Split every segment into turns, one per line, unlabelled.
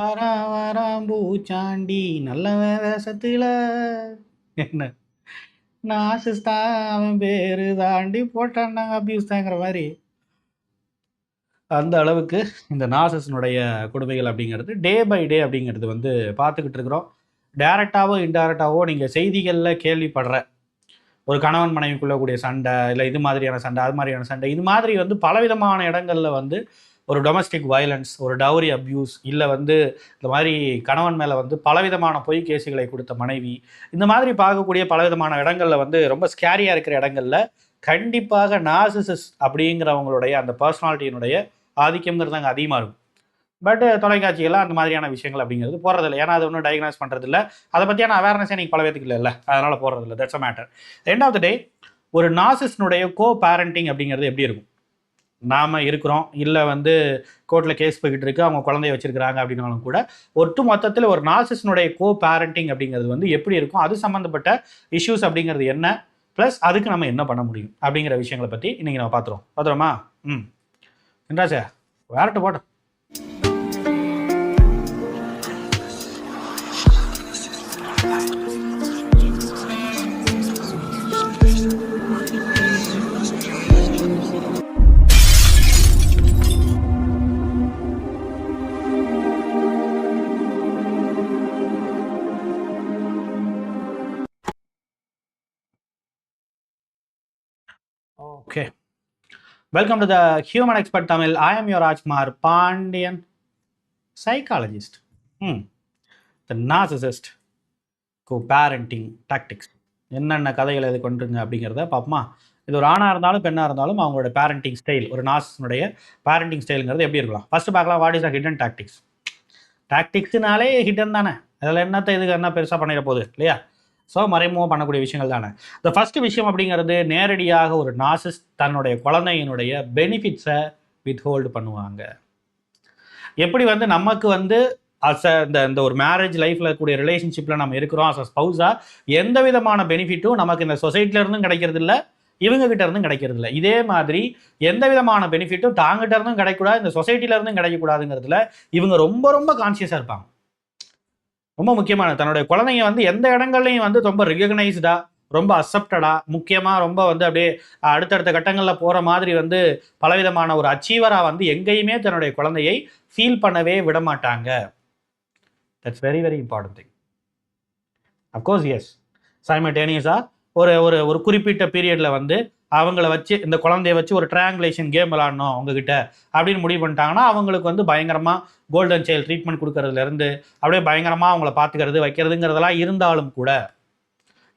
வாரான் வாரான் பூச்சாண்டி நல்ல வேஷத்துல என்ன நாசிஸ் தான் அவன் பேரு தாண்டி போட்டான்னாங்க அபியூஸ் தாங்கிற மாதிரி அந்த அளவுக்கு இந்த நாசஸ்னுடைய கொடுமைகள் அப்படிங்கிறது டே பை டே அப்படிங்கிறது வந்து பார்த்துக்கிட்டு இருக்கிறோம். டைரக்டாவோ இன்டைரக்டாவோ நீங்கள் செய்திகளில் கேள்விப்படுற ஒரு கணவன் மனைவிக்குள்ள கூடிய சண்டை, இல்லை இது மாதிரியான சண்டை, அது மாதிரியான சண்டை, இது மாதிரி வந்து பலவிதமான இடங்களில் வந்து ஒரு டொமஸ்டிக் வயலன்ஸ், ஒரு டவுரி அப்யூஸ், இல்லை வந்து இந்த மாதிரி கணவன் மேலே வந்து பலவிதமான பொய் கேசுகளை கொடுத்த மனைவி, இந்த மாதிரி பார்க்கக்கூடிய பலவிதமான இடங்களில் வந்து ரொம்ப ஸ்கேரியாக இருக்கிற இடங்களில் கண்டிப்பாக நார்சிசிஸ் அப்படிங்கிறவங்களுடைய அந்த பர்சனாலிட்டியினுடைய ஆதிக்கம்ங்கிறது அங்கே அதிகமாக இருக்கும். பட் தொலைக்காட்சிகள்லாம் அந்த மாதிரியான விஷயங்கள் அப்படிங்கிறது போடுறதில்ல. ஏன்னா அது ஒன்றும் டயக்னாஸ் பண்ணுறதில்ல. அதை பற்றியான அவேர்னஸே நீங்கள் பல பேத்துக்கு இல்லை, அதனால் போடுறதில்ல. That's a matter. End of the day ஒரு நார்சிஸ்னுடைய கோ பேரண்டிங் அப்படிங்கிறது எப்படி இருக்கும்? நாம் இருக்கிறோம், இல்லை வந்து கோர்ட்டில் கேஸ் போய்கிட்டு இருக்கு, அவங்க குழந்தைய வச்சிருக்கிறாங்க அப்படின்னாலும் கூட ஒட்டு மொத்தத்தில் ஒரு நார்சிஸ்னுடைய கோ பேரண்டிங் அப்படிங்கிறது வந்து எப்படி இருக்கும், அது சம்மந்தப்பட்ட இஷ்யூஸ் அப்படிங்கிறது என்ன, ப்ளஸ் அதுக்கு நம்ம என்ன பண்ண முடியும் அப்படிங்கிற விஷயங்களை பற்றி இன்றைக்கி நம்ம பார்த்துருவோமா? என்றாச்சா வேறட்டு போட்டோம். Okay. Welcome to the Human Expert Tamil. I am your Rajkumar Pandian, psychologist. The narcissist co-parenting tactics. என்னென்ன கதைகள் இது கொண்டுருங்க அப்படிங்கிறத பார்ப்போமா? இது ஒரு ஆணாக இருந்தாலும் பெண்ணாக இருந்தாலும் அவங்களோட பேரண்டிங் ஸ்டைல், ஒரு நார்சிஸ்னுடைய பேரண்டிங் ஸ்டைலுங்கிறது எப்படி இருக்கலாம்? ஃபஸ்ட்டு பார்க்கலாம், what is a hidden tactics. டாக்டிக்ஸ்னாலே ஹிடன் தானே, அதில் என்னத்தை இதுக்கு என்ன பெருசாக பண்ணிட போகுது இல்லையா? ஸோ மறைமுகமாக பண்ணக்கூடிய விஷயங்கள் தானே. இந்த ஃபஸ்ட்டு விஷயம் அப்படிங்கிறது நேரடியாக ஒரு நார்சிஸ்ட் தன்னுடைய குழந்தையினுடைய பெனிஃபிட்ஸை வித்ஹோல்டு பண்ணுவாங்க. எப்படி வந்து நமக்கு வந்து அஸ் இந்த ஒரு மேரேஜ் லைஃப்பில் இருக்கக்கூடிய ரிலேஷன்ஷிப்பில் நம்ம இருக்கிறோம் அஸ் அ ஸ்பௌஸாக, எந்த விதமான பெனிஃபிட்டும் நமக்கு இந்த சொசைட்டிலேருந்தும் கிடைக்கிறது இல்லை, இவங்க கிட்ட இருந்தும் கிடைக்கிறது இல்லை. இதே மாதிரி எந்த விதமான பெனிஃபிட்டும் தாங்கிட்ட இருந்தும் கிடைக்கக்கூடாது, இந்த சொசைட்டிலேருந்தும் கிடைக்கக்கூடாதுங்கிறதுல இவங்க ரொம்ப ரொம்ப கான்சியஸாக இருப்பாங்க. ரொம்ப முக்கியமான தன்னுடைய குழந்தைங்க வந்து எந்த இடங்கள்லையும் வந்து ரொம்ப ரிகக்னைஸ்டா, ரொம்ப அக்செப்டடா, முக்கியமாக ரொம்ப வந்து அப்படியே அடுத்தடுத்த கட்டங்களில் போகிற மாதிரி வந்து பலவிதமான ஒரு அச்சீவராக வந்து எங்கேயுமே தன்னுடைய குழந்தையை ஃபீல் பண்ணவே விட மாட்டாங்க. That's very very important thing. Of course yes, சைமல்டேனியஸாக ஒரு ஒரு ஒரு குறிப்பிட்ட பீரியடில் வந்து அவங்கள வச்சு இந்த குழந்தைய வச்சு ஒரு ட்ரையாங்குலேஷன் கேம் விளாடணும் அவங்கக்கிட்ட அப்படின்னு முடிவு பண்ணிட்டாங்கன்னா அவங்களுக்கு வந்து பயங்கரமாக கோல்டன் சைல்டு ட்ரீட்மெண்ட் கொடுக்கறதுலேருந்து அப்படியே பயங்கரமாக அவங்கள பார்த்துக்கிறது வைக்கிறதுங்கிறதெல்லாம் இருந்தாலும் கூட,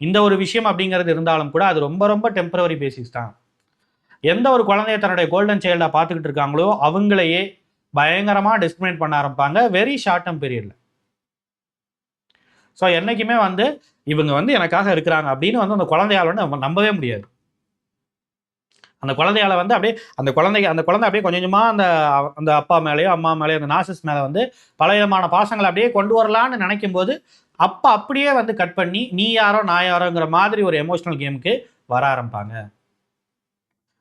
இந்த ஒரு விஷயம் அப்படிங்கிறது இருந்தாலும் கூட அது ரொம்ப ரொம்ப டெம்பரவரி பேசிஸ் தான். எந்த ஒரு குழந்தைய தன்னுடைய கோல்டன் சைல்டாக பார்த்துக்கிட்டு இருக்காங்களோ அவங்களையே பயங்கரமாக டிஸ்கிரிமினேட் பண்ண ஆரம்பிப்பாங்க வெரி ஷார்ட் டேர்ம் பீரியடில். ஸோ என்றைக்குமே வந்து இவங்க வந்து எனக்காக இருக்கிறாங்க அப்படின்னு வந்து அந்த குழந்தையால் வந்து நம்பவே முடியாது. அந்த குழந்தையால் வந்து அப்படியே அந்த குழந்தை அப்படியே கொஞ்சம் கொஞ்சமாக அந்த அப்பா மேலேயோ அம்மா மேலேயோ அந்த நார்சிஸ் மேலே வந்து பலவிதமான பாசங்களை அப்படியே கொண்டு வரலான்னு நினைக்கும் போது அப்பா அப்படியே வந்து கட் பண்ணி நீ யாரோ நான் யாரோங்கிற மாதிரி ஒரு எமோஷனல் கேமுக்கு வர ஆரம்பிப்பாங்க.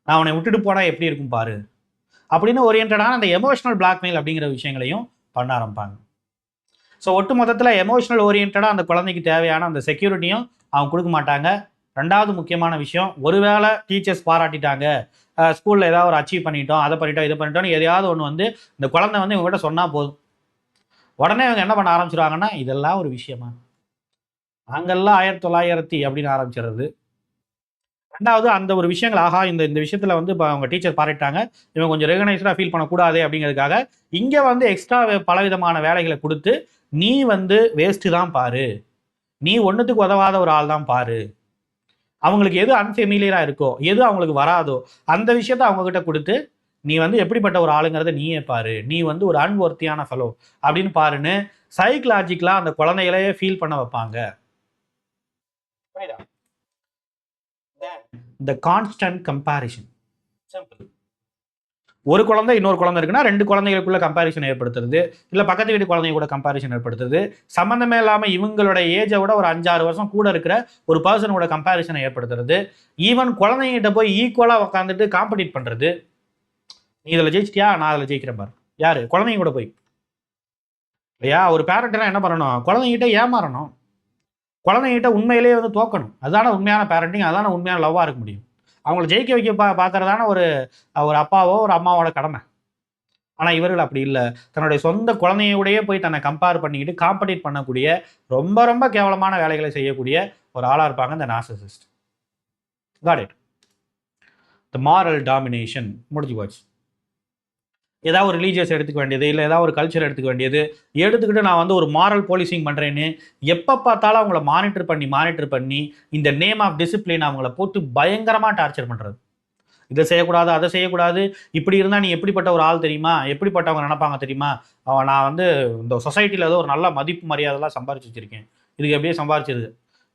நான் அவனை விட்டுட்டு போனால் எப்படி இருக்கும் பாரு அப்படின்னு ஓரியன்டான அந்த எமோஷனல் பிளாக்மெயில் அப்படிங்கிற விஷயங்களையும் பண்ண ஆரம்பிப்பாங்க. ஸோ ஒட்டு மொத்தத்தில் எமோஷனல் ஓரியன்டாக அந்த குழந்தைக்கு தேவையான அந்த செக்யூரிட்டியும் அவங்க கொடுக்க மாட்டாங்க. ரெண்டாவது முக்கியமான விஷயம், ஒருவேளை டீச்சர்ஸ் பாராட்டிட்டாங்க, ஸ்கூலில் ஏதாவது ஒரு அச்சீவ் பண்ணிட்டோம், அதை பண்ணிட்டோம் இதை பண்ணிட்டோம்னு எதையாவது ஒன்று வந்து இந்த குழந்தை வந்து இவங்ககிட்ட சொன்னால் போதும், உடனே இவங்க என்ன பண்ண ஆரம்பிச்சிடுவாங்கன்னா இதெல்லாம் ஒரு விஷயமா, நாங்கள்லாம் 1900 அப்படின்னு ஆரம்பிச்சிடுறது. ரெண்டாவது அந்த ஒரு விஷயங்கள் ஆகா இந்த விஷயத்தில் வந்து இப்போ அவங்க டீச்சர் பாராட்டாங்க, இவங்க கொஞ்சம் ரெகனைஸ்டாக ஃபீல் பண்ணக்கூடாது அப்படிங்கிறதுக்காக இங்கே வந்து எக்ஸ்ட்ரா பலவிதமான வேலைகளை கொடுத்து நீ வந்து வேஸ்ட்டு தான் பாரு, நீ ஒன்றுத்துக்கு உதவாத ஒரு ஆள் தான் பாரு, அவங்களுக்கு எது அன்ஃபெமிலியராக இருக்கோ, எது அவங்களுக்கு வராதோ அந்த விஷயத்த அவங்கக்கிட்ட கொடுத்து நீ வந்து எப்படிப்பட்ட ஒரு ஆளுங்கிறத நீயே பாரு, நீ வந்து ஒரு அன்வொர்த்தியான ஃபெலோ அப்படின்னு பாருன்னு சைக்கலாஜிக்கலாக அந்த குழந்தைகளையே ஃபீல் பண்ண வைப்பாங்க. The constant comparison. Simple. ஒரு குழந்தை இன்னொரு குழந்தை இருக்குன்னா ரெண்டு குழந்தைகளுக்குள்ள கம்பேரிசன் ஏற்படுத்துறது, இல்லை பக்கத்து வீட்டு குழந்தைங்க கூட கம்பேரிசன் ஏற்படுத்துறது, சம்மந்தமே இல்லாமல் இவங்களோட ஏஜை விட ஒரு 5-6 வருஷம் கூட இருக்கிற ஒரு பர்சனோட கம்பேரிசனை ஏற்படுத்துறது, ஈவன் குழந்தைங்கிட்ட போய் ஈக்குவலாக உட்காந்துட்டு காம்படிட் பண்ணுறது. நீ இதில் ஜெயிச்சிட்டியா, நான் அதில் ஜெயிக்கிறேன் பாரு, யார் குழந்தைங்க கூட போய் இல்லையா? ஒரு பேரண்ட்னா என்ன பண்ணணும்? குழந்தைகிட்ட ஏமாறணும். குழந்தைகிட்ட உண்மையிலேயே வந்து தோக்கணும். அதுதானே உண்மையான பேரண்டிங், அதுதானே உண்மையான லவ்வா இருக்க முடியும். அவங்கள ஜெயிக்க வைக்க பார்க்கறதான ஒரு ஒரு அப்பாவோ, ஒரு அம்மாவோட கடமை. ஆனா இவர்கள் அப்படி இல்ல. தன்னுடைய சொந்த குழந்தையோடயே போய் தன்னை கம்பேர் பண்ணிக்கிட்டு, காம்படிட் பண்ணக்கூடிய, ரொம்ப ரொம்ப கேவலமான வேலைகளை செய்யக்கூடிய ஒரு ஆளா இருப்பாங்க இந்த narcissist. Got it. The moral domination முடிஞ்சு போச்சு. ஏதாவது ஒரு ரிலீஜியஸ் எடுத்துக்க வேண்டியது, இல்லை ஏதாவது ஒரு கல்ச்சர் எடுத்துக்க வேண்டியது, எடுத்துக்கிட்டு நான் வந்து ஒரு மாரல் போலீசிங் பண்ணுறேன்னு எப்போ பார்த்தாலும் அவங்கள மானிட்டர் பண்ணி இந்த நேம் ஆஃப் டிசிப்ளின் அவங்கள போட்டு பயங்கரமாக டார்ச்சர் பண்ணுறது. இதை செய்யக்கூடாது, அதை செய்யக்கூடாது, இப்படி இருந்தால் நீ எப்படிப்பட்ட ஒரு ஆள் தெரியுமா, எப்படிப்பட்டவங்க நினைப்பாங்க தெரியுமா, நான் வந்து இந்த சொசைட்டியில் ஏதோ ஒரு நல்ல மதிப்பு மரியாதைலாம் சம்பாரிச்சு வச்சுருக்கேன், இதுக்கு எப்படியே சம்பாரிச்சிருது,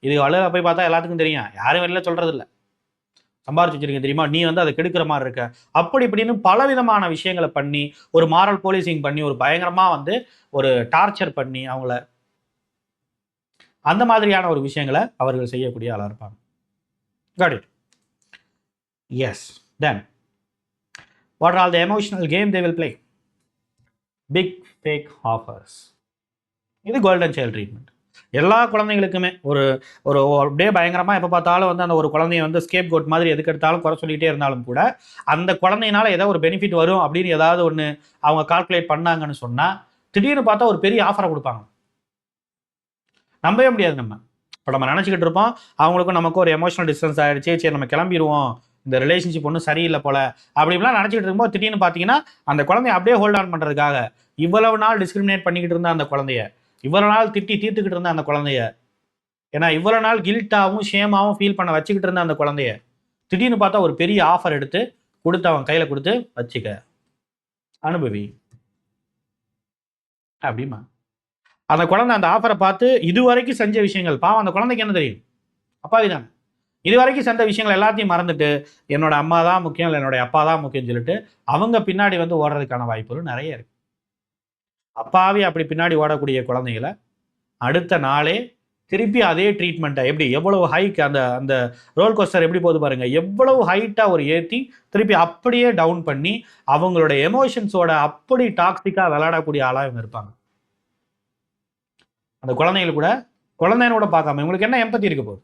இது வழியில் போய் பார்த்தா எல்லாத்துக்கும் தெரியும், யாரும் வெளியில் சொல்கிறது இல்லை, சம்பாரிச்சு வச்சிருக்கேன் தெரியுமா, நீ வந்து அதை கெடுக்கிற மாதிரி இருக்க, அப்படி இப்படின்னு பலவிதமான விஷயங்களை பண்ணி ஒரு மாரல் போலீசிங் பண்ணி ஒரு பயங்கரமாக வந்து ஒரு டார்ச்சர் பண்ணி அவங்கள அந்த மாதிரியான ஒரு விஷயங்களை அவர்கள் செய்யக்கூடிய ஆளாக இருப்பாங்க. Got it? Yes. Then what are all the emotional game they will play? Big fake offers. இது கோல்டன் சைல்டு ட்ரீட்மெண்ட். எல்லா குழந்தைங்களுக்குமே ஒரு ஒரு அப்படியே பயங்கரமாக எப்போ பார்த்தாலும் வந்து அந்த ஒரு குழந்தைய வந்து ஸ்கேப் கோட் மாதிரி எதுக்கு எடுத்தாலும் குறை சொல்லிகிட்டே இருந்தாலும் கூட அந்த குழந்தையினால ஏதோ ஒரு பெனிஃபிட் வரும் அப்படின்னு ஏதாவது ஒன்று அவங்க கால்குலேட் பண்ணாங்கன்னு சொன்னால் திடீர்னு பார்த்தா ஒரு பெரிய ஆஃபரை கொடுப்பாங்க. நம்பவே முடியாது. நம்ம இப்போ நம்ம நினச்சிக்கிட்டு இருப்போம் அவங்களுக்கும் நமக்கும் ஒரு எமோஷனல் டிஸ்டன்ஸ் ஆகிடுச்சு, சரி நம்ம கிளம்பிடுவோம், இந்த ரிலேஷன்ஷிப் ஒன்றும் சரியில்லை போல அப்படிலாம் நினச்சிக்கிட்டு இருக்கும்போது திடீர்னு பார்த்தீங்கன்னா அந்த குழந்தைய அப்படியே ஹோல்ட் ஆன் பண்ணுறதுக்காக இவ்வளவு நாள் டிஸ்கிரிமினேட் பண்ணிக்கிட்டு இருந்த அந்த குழந்தைய, இவ்வளவு நாள் திட்டி தீர்த்துக்கிட்டு இருந்த அந்த குழந்தைய, ஏன்னா இவ்வளவு நாள் கில்ட்டாகவும் ஷேமாவும் ஃபீல் பண்ண வச்சுக்கிட்டு இருந்த அந்த குழந்தைய திடீர்னு பார்த்தா ஒரு பெரிய ஆஃபர் எடுத்து கொடுத்து அவன் கையில் கொடுத்து வச்சுக்க, அனுபவி அப்படிமா. அந்த குழந்தை அந்த ஆஃபரை பார்த்து இது வரைக்கும் செஞ்ச விஷயங்கள், பாவம் அந்த குழந்தைக்கு என்ன தெரியும், அப்பாவி தானே, இது வரைக்கும் செஞ்ச விஷயங்கள் எல்லாத்தையும் மறந்துட்டு என்னோட அம்மா தான் முக்கியம், இல்லை என்னோட அப்பா தான் முக்கியம்னு சொல்லிட்டு அவங்க பின்னாடி வந்து ஓடுறதுக்கான வாய்ப்புகள் நிறைய இருக்கு. அப்பாவி அப்படி பின்னாடி ஓடக்கூடிய குழந்தைகளை அடுத்த நாளே திருப்பி அதே ட்ரீட்மெண்ட்டை எப்படி எவ்வளவு ஹைக் அந்த அந்த ரோல் கோஸ்டர் எப்படி போகுது பாருங்க, எவ்வளவு ஹைட்டாக ஒரு ஏற்றி திருப்பி அப்படியே டவுன் பண்ணி அவங்களோட எமோஷன்ஸோட அப்படி டாக்ஸிக்காக விளையாடக்கூடிய ஆளாக இவங்க இருப்பாங்க. அந்த குழந்தைகள் கூட குழந்தைனோட பார்க்காம இவங்களுக்கு என்ன எம்பத்தி இருக்க போகுது,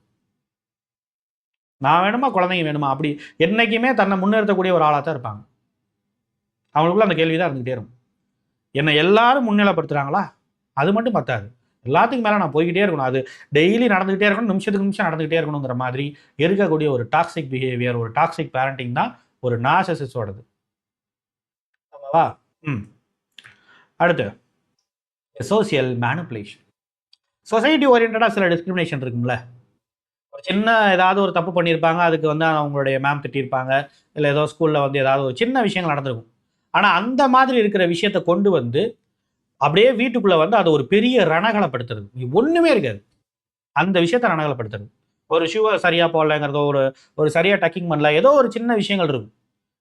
நான் வேணுமா குழந்தைங்க வேணுமா, அப்படி என்னைக்குமே தன்னை முன்னிறுத்தக்கூடிய ஒரு ஆளாக தான் இருப்பாங்க. அவங்களுக்குள்ள அந்த கேள்வி தான் இருந்துகிட்டே இருக்கும், என்னை எல்லாரும் முன்னிலைப்படுத்துகிறாங்களா, அது மட்டும் பத்தாது, எல்லாத்துக்கும் மேலே நான் போய்கிட்டே இருக்கணும், அது டெய்லி நடந்துகிட்டே இருக்கணும், நிமிஷத்துக்கு நிமிஷம் நடந்துகிட்டே இருக்கணுங்கிற மாதிரி இருக்கக்கூடிய ஒரு டாக்ஸிக் பிஹேவியர், ஒரு டாக்ஸிக் பேரண்டிங் தான் ஒரு நார்சிசிஸ்டோடது. ஆமாவா? அடுத்து சோசியல் மேனிபுலேஷன். சொசைட்டி ஓரியன்டாக சில டிஸ்கிரிமினேஷன் இருக்குங்களே, ஒரு சின்ன ஏதாவது ஒரு தப்பு பண்ணியிருப்பாங்க, அதுக்கு வந்து அவங்களுடைய மேம் திட்டியிருப்பாங்க, இல்லை ஏதோ ஸ்கூலில் வந்து ஏதாவது ஒரு சின்ன விஷயங்கள் நடந்திருக்கும். ஆனால் அந்த மாதிரி இருக்கிற விஷயத்தை கொண்டு வந்து அப்படியே வீட்டுக்குள்ளே வந்து அதை ஒரு பெரிய ரணகலப்படுத்துறது, ஒன்றுமே இருக்காது, அந்த விஷயத்தை ரணகலப்படுத்துறது. ஒரு ஷூவை சரியாக போடலைங்கிறதோ, ஒரு ஒரு சரியாக டக்கிங் பண்ணல, ஏதோ ஒரு சின்ன விஷயங்கள் இருக்கும்,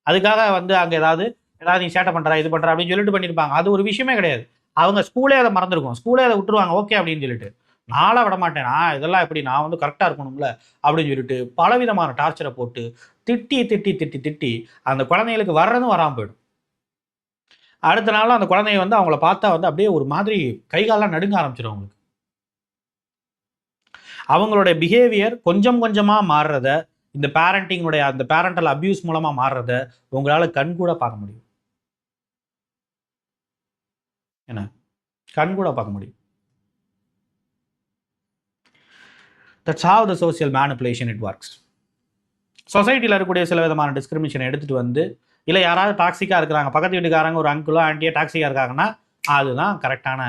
அதுக்காக வந்து அங்கே ஏதாவது ஏதாவது நீ சேட்டை பண்ணுறா இது பண்ணுறா அப்படின்னு சொல்லிட்டு பண்ணியிருப்பாங்க. அது ஒரு விஷயமே கிடையாது, அவங்க ஸ்கூலே அதை மறந்துருக்கும், ஸ்கூலே அதை விட்டுருவாங்க, ஓகே அப்படின்னு சொல்லிட்டு. நாளாக விட மாட்டேன், இதெல்லாம் எப்படி, நான் வந்து கரெக்டாக இருக்கணும்ல அப்படின்னு சொல்லிட்டு பலவிதமான டார்ச்சரை போட்டு திட்டி திட்டி திட்டி திட்டி அந்த குழந்தைங்களுக்கு வர்றதும் வராமல் போயிடும். அடுத்த நாளும் அந்த குழந்தைய வந்து அவங்கள பார்த்தா வந்து அப்படியே ஒரு மாதிரி கைகாலெலாம் நடுங்க ஆரம்பிச்சிடும் அவங்களுக்கு. அவங்களுடைய பிஹேவியர் கொஞ்சம் கொஞ்சமாக மாறுறத, இந்த பேரண்டிங்குடைய அந்த பேரண்டல் அபியூஸ் மூலமாக மாறுறத உங்களால் கண் கூட பார்க்க முடியும். என்ன கண் கூட பார்க்க முடியும். That's how the social manipulation it works. சொசைட்டியில் இருக்கக்கூடிய சில விதமான டிஸ்கிரிமினேஷனை எடுத்துகிட்டு வந்து, இல்லை யாராவது டாக்ஸிக்காக இருக்கிறாங்க, பக்கத்து வீட்டுக்காரங்க ஒரு அங்கிளோ ஆண்டியோ டாக்ஸிக்காக இருக்காங்கன்னா அதுதான் கரெக்டான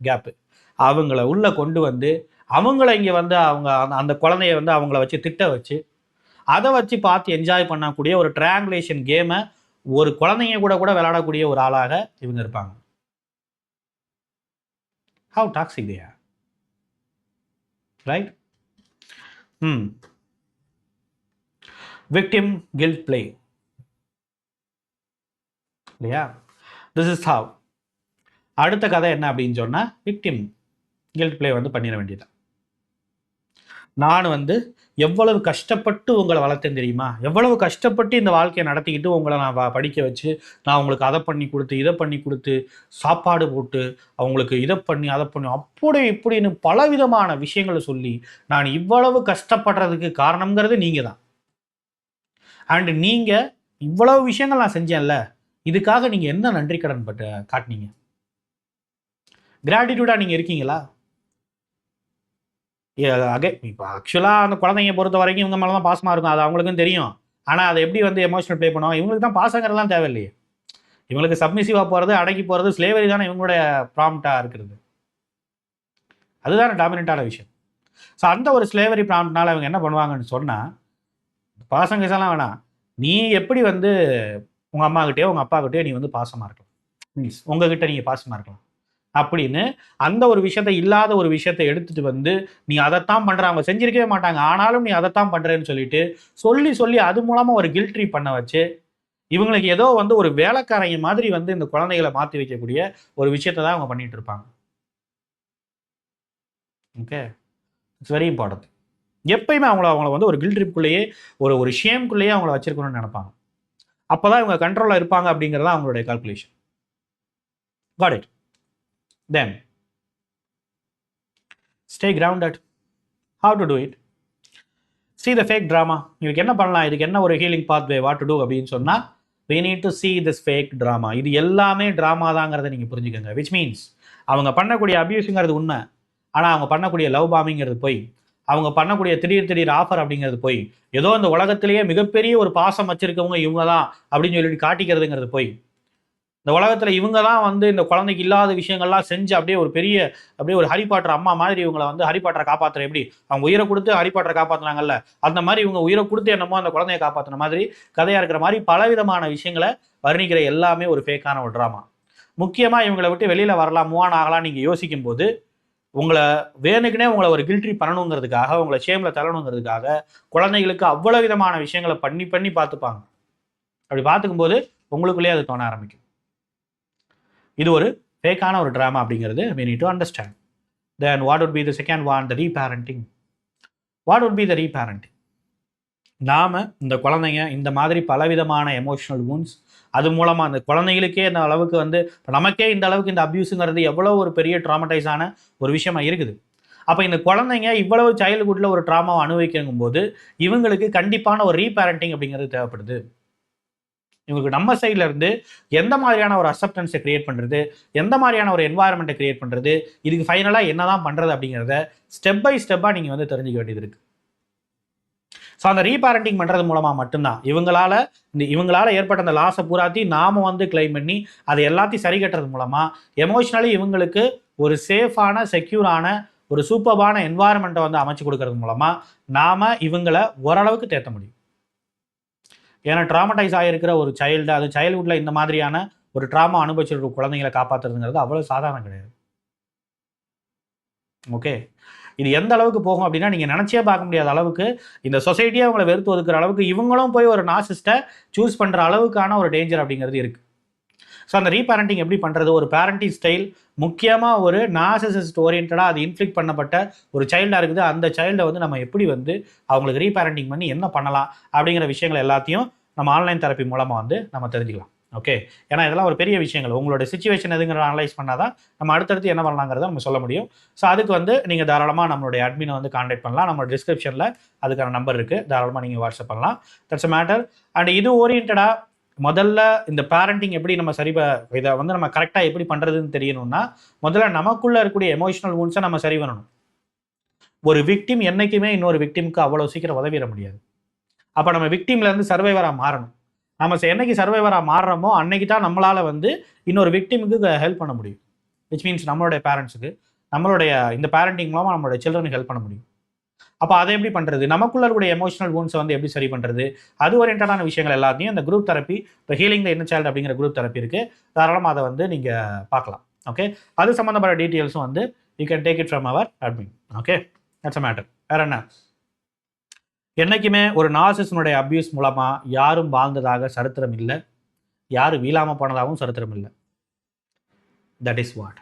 கேப்பு. அவங்கள உள்ளே கொண்டு வந்து அவங்கள இங்கே வந்து அவங்க அந்த குழந்தைய வந்து அவங்கள வச்சு திட்ட வச்சு அதை வச்சு பார்த்து என்ஜாய் பண்ணக்கூடிய ஒரு ட்ரையாங்குலேஷன் கேமை ஒரு குழந்தைங்க கூட கூட விளையாடக்கூடிய ஒரு ஆளாக இவங்க இருப்பாங்க. How toxic they are, right? Victim guilt play, இல்லையா? This is how. அடுத்த கதை என்ன அப்படின்னு சொன்னால் விக்டிம் கில்ட் பிளே வந்து பண்ணிட வேண்டியது. நான் வந்து எவ்வளவு கஷ்டப்பட்டு உங்களை வளர்த்தேன் தெரியுமா, எவ்வளவு கஷ்டப்பட்டு இந்த வாழ்க்கையை நடத்திக்கிட்டு உங்களை நான் படிக்க வச்சு, நான் உங்களுக்கு அதை பண்ணி கொடுத்து இதை பண்ணி கொடுத்து சாப்பாடு போட்டு அவங்களுக்கு இதை பண்ணி அதை பண்ணி அப்படி இப்படின்னு பலவிதமான விஷயங்களை சொல்லி நான் இவ்வளவு கஷ்டப்படுறதுக்கு காரணங்கிறது நீங்கள் தான். அண்டு நீங்கள் இவ்வளவு விஷயங்கள் நான் செஞ்சேன்ல, இதுக்காக நீங்கள் என்ன நன்றி கடன் காட்டினீங்க? கிராட்டிடியூடாக நீங்கள் இருக்கீங்களா? இப்போ ஆக்சுவலாக அந்த குழந்தைங்க பொறுத்த வரைக்கும் இவங்க மேலே தான் பாசமாக இருக்கும், அது அவங்களுக்கும் தெரியும். ஆனால் அதை எப்படி வந்து எமோஷனல் ப்ளே பண்ணுவாங்க? இவங்களுக்கு தான் பாசங்கிறதுலாம் தேவையில்லையே. இவங்களுக்கு சப்மிசிவாக போகிறது, அடக்கி போகிறது, ஸ்லேவரி தானே இவங்களுடைய ப்ராம்ப்டாக இருக்கிறது. அதுதானே டாமினண்ட்டான விஷயம். ஸோ அந்த ஒரு ஸ்லேவரி ப்ராம்ப்ட்னால அவங்க என்ன பண்ணுவாங்கன்னு சொன்னால், பாசம் கேசெல்லாம் வேணாம், நீ எப்படி வந்து உங்கள் அம்மாக்கிட்டேயோ உங்கள் அப்பாக்கிட்டேயோ நீ வந்து பாசமாக இருக்கலாம், மீன்ஸ் உங்ககிட்ட நீங்கள் பாசமாக இருக்கலாம் அப்படின்னு அந்த ஒரு விஷயத்த இல்லாத ஒரு விஷயத்தை எடுத்துட்டு வந்து நீ அதைத்தான் பண்ற, அவங்க செஞ்சிருக்கவே மாட்டாங்க, ஆனாலும் நீ அதைத்தான் பண்றேன்னு சொல்லிட்டு சொல்லி சொல்லி அது மூலமா ஒரு கில்ட் ட்ரீப் பண்ண வச்சு இவங்களுக்கு ஏதோ வந்து ஒரு வேலைக்காரங்க மாதிரி வந்து இந்த குழந்தைகளை மாற்றி வைக்கக்கூடிய ஒரு விஷயத்தை தான் அவங்க பண்ணிட்டு இருப்பாங்க. Okay, it's very important. எப்பயுமே அவங்கள வந்து ஒரு கில்ட் ட்ரிப்புக்குள்ளேயே ஒரு ஒரு ஷேம்குள்ளேயே அவங்கள வச்சிருக்கணும்னு நினைப்பாங்க. அப்போதான் இவங்க கண்ட்ரோலில் இருப்பாங்க அப்படிங்கிறதா அவங்களுடைய calculation. Got it. Then, stay grounded. How to do it? See the fake drama. இதுக்கு என்ன பண்ணலாம், இதுக்கு என்ன ஒரு healing pathway, what to do அப்படின்னு சொன்னால், we need to see this fake drama. இது எல்லாமே ட்ராமா தாங்கிறத நீங்கள் புரிஞ்சுக்கோங்க. விச் மீன்ஸ் அவங்க பண்ணக்கூடிய அபியூஸுங்கிறது உண்மை, ஆனால் அவங்க பண்ணக்கூடிய லவ் பாமிங்கிறது போய், அவங்க பண்ணக்கூடிய திடீர் ஆஃபர் அப்படிங்கிறது போய், ஏதோ இந்த உலகத்திலேயே மிகப்பெரிய ஒரு பாசம் வச்சிருக்கவங்க இவங்க தான் அப்படின்னு சொல்லிட்டு காட்டிக்கிறதுங்கிறது போய், இந்த உலகத்தில் இவங்க தான் வந்து இந்த குழந்தைக்கு இல்லாத விஷயங்கள்லாம் செஞ்சு அப்படியே ஒரு பெரிய அப்படியே ஒரு ஹரிபாட்டர் அம்மா மாதிரி இவங்களை வந்து ஹரிபாட்டரை காப்பாற்றுற, எப்படி அவங்க உயிரை கொடுத்து ஹரிபாட்டரை காப்பாற்றினாங்கல்ல, அந்த மாதிரி இவங்க உயிரை கொடுத்து என்னமோ அந்த குழந்தைய காப்பாற்றின மாதிரி கதையாக இருக்கிற மாதிரி பலவிதமான விஷயங்களை வர்ணிக்கிற எல்லாமே ஒரு ஃபேக்கான ஒரு ட்ராமா. முக்கியமாக இவங்களை விட்டு வெளியில் வரலாம், மூவான் ஆகலாம் நீங்கள் யோசிக்கும் போது உங்களை வேணுக்குனே உங்களை ஒரு கில்ட்ரி பண்ணணுங்கிறதுக்காக, உங்களை ஷேமில் தள்ளணுங்கிறதுக்காக குழந்தைகளுக்கு அவ்வளோ விதமான விஷயங்களை பண்ணி பண்ணி பார்த்துப்பாங்க. அப்படி பார்த்துக்கும்போது உங்களுக்குள்ளேயே அது தோண ஆரம்பிக்கும். இது ஒரு ஃபேக்கான ஒரு ட்ராமா அப்படிங்கிறது we need to understand. Then what would be the second one? The reparenting. What would be the reparenting? நாம் இந்த குழந்தைங்க இந்த மாதிரி பலவிதமான எமோஷனல் வூண்ட்ஸ், அது மூலமாக அந்த குழந்தைகளுக்கே இந்த அளவுக்கு வந்து நமக்கே இந்த அளவுக்கு இந்த அப்யூஸுங்கிறது எவ்வளோ ஒரு பெரிய ட்ராமடைஸான ஒரு விஷயமா இருக்குது. அப்போ இந்த குழந்தைங்க இவ்வளவு சைல்டுஹுட்டில் ஒரு ட்ராமாவை அனுபவிக்கும் போது இவங்களுக்கு கண்டிப்பான ஒரு ரீபேரண்டிங் அப்படிங்கிறது தேவைப்படுது. இவங்களுக்கு நம்ம சைடில் இருந்து எந்த மாதிரியான ஒரு அக்செப்டன்ஸை கிரியேட் பண்ணுறது, எந்த மாதிரியான ஒரு என்வாயர்மெண்ட்டை கிரியேட் பண்ணுறது, இதுக்கு ஃபைனலாக என்ன தான் பண்ணுறது அப்படிங்கிறத ஸ்டெப் பை ஸ்டெப்பாக நீங்கள் வந்து தெரிஞ்சுக்க வேண்டியது இருக்குது. ஸோ அந்த ரீபேரண்டிங் பண்ணுறது மூலமாக மட்டும்தான் இவங்களால் ஏற்பட்ட அந்த லாஸை பூராத்தி நாம் வந்து கிளைம் பண்ணி அதை எல்லாத்தையும் சரி கட்டுறது மூலமாக எமோஷ்னலி இவங்களுக்கு ஒரு சேஃபான செக்யூரான ஒரு சூப்பர்பான என்வாயர்மெண்ட்டை வந்து அமைச்சு கொடுக்கறது மூலமாக நாம் இவங்களை ஓரளவுக்கு தேற்ற முடியும். ஏன்னா ட்ராமடைஸ் ஆகிருக்கிற ஒரு சைல்டு, அது சைல்டுஹுட்டில் இந்த மாதிரியான ஒரு ட்ராமா அனுபவிச்சிருக்க குழந்தைங்களை காப்பாற்றுறதுங்கிறது அவ்வளோ சாதாரணம் கிடையாது. ஓகே, இது எந்த அளவுக்கு போகும் அப்படின்னா நீங்கள் நினச்சே பார்க்க முடியாத அளவுக்கு இந்த சொசைட்டியை அவங்களை வெறுத்து ஒதுக்குற அளவுக்கு இவங்களும் போய் ஒரு நார்சிஸ்ட்டை சூஸ் பண்ணுற அளவுக்கான ஒரு டேஞ்சர் அப்படிங்கிறது இருக்குது. ஸோ அந்த ரீபேரண்டிங் எப்படி பண்ணுறது, ஒரு பேரண்டிங் ஸ்டைல் முக்கியமாக ஒரு நார்சிசிஸ்ட் ஓரியன்டாக அது இன்ஃப்ளிக்ட் பண்ணப்பட்ட ஒரு சைல்டாக இருக்குது. அந்த சைல்டை வந்து நம்ம எப்படி வந்து அவங்களுக்கு ரீபேரண்டிங் பண்ணி என்ன பண்ணலாம் அப்படிங்கிற விஷயங்கள் எல்லாத்தையும் நம்ம ஆன்லைன் தெரப்பி மூலமாக வந்து நம்ம தெரிஞ்சுக்கலாம். ஓகே, ஏன்னா இதெல்லாம் ஒரு பெரிய விஷயங்கள், உங்களோட சிச்சுவேஷன் எதுங்கிற அனலைஸ் பண்ணால் தான் நம்ம அடுத்தடுத்து என்ன பண்ணலாங்கிறத நம்ம சொல்ல முடியும். ஸோ அதுக்கு வந்து நீங்கள் தாராளமாக நம்மளுடைய அட்மினை வந்து கான்டாக்ட் பண்ணலாம். நம்ம டிஸ்கிரிப்ஷனில் அதுக்கான நம்பர் இருக்குது, தாராளமாக நீங்கள் வாட்ஸ்அப் பண்ணலாம். That's a matter. அண்ட் இது ஓரியன்டாக முதல்ல இந்த பேரண்டிங் எப்படி நம்ம இதை வந்து நம்ம கரெக்டாக எப்படி பண்ணுறதுன்னு தெரியணும்னா முதல்ல நமக்குள்ளே இருக்கக்கூடிய எமோஷனல் வூண்ட்ஸை நம்ம சரி பண்ணணும். ஒரு விக்டிம் என்றைக்குமே இன்னொரு விக்டிமுக்கு அவ்வளோ சீக்கிரம் உதவிட முடியாது. அப்போ நம்ம விக்டிம்லேருந்து சர்வைவராக மாறணும். நம்ம என்னைக்கு சர்வைவராக மாறுறோமோ அன்னைக்கு தான் நம்மளால் வந்து இன்னொரு விக்டிமுக்கு ஹெல்ப் பண்ண முடியும். விச் மீன்ஸ் நம்மளுடைய பேரண்ட்ஸுக்கு நம்மளுடைய இந்த பேரண்டிங் மூலமாக நம்மளுடைய சில்ட்ரனுக்கு ஹெல்ப் பண்ண முடியும். அப்போ அதை எப்படி பண்ணுறது, நமக்குள்ள இருக்கக்கூடிய எமோஷனல் வூண்ட்ஸை வந்து எப்படி சரி பண்ணுறது, அது ஓரியன்டான விஷயங்கள் எல்லாத்தையும் இந்த குரூப் தெரப்பி, இப்போ ஹீலிங் த இன்னர் சைல்டு அப்படிங்கிற குரூப் தெரப்பி இருக்குது, தாராளமாக அதை வந்து நீங்கள் பார்க்கலாம். ஓகே, அது சம்மந்தப்பட்ட டீட்டெயில்ஸும் வந்து you can take it from our admin. Okay, that's a matter. வேறு என்ன, என்றைக்குமே ஒரு நார்சிஸ்டினுடைய அபியூஸ் மூலமாக யாரும் வாழ்ந்ததாக சரித்திரம் இல்லை, யாரும் வீழாமல் போனதாகவும் சரித்திரம் இல்லை. That is what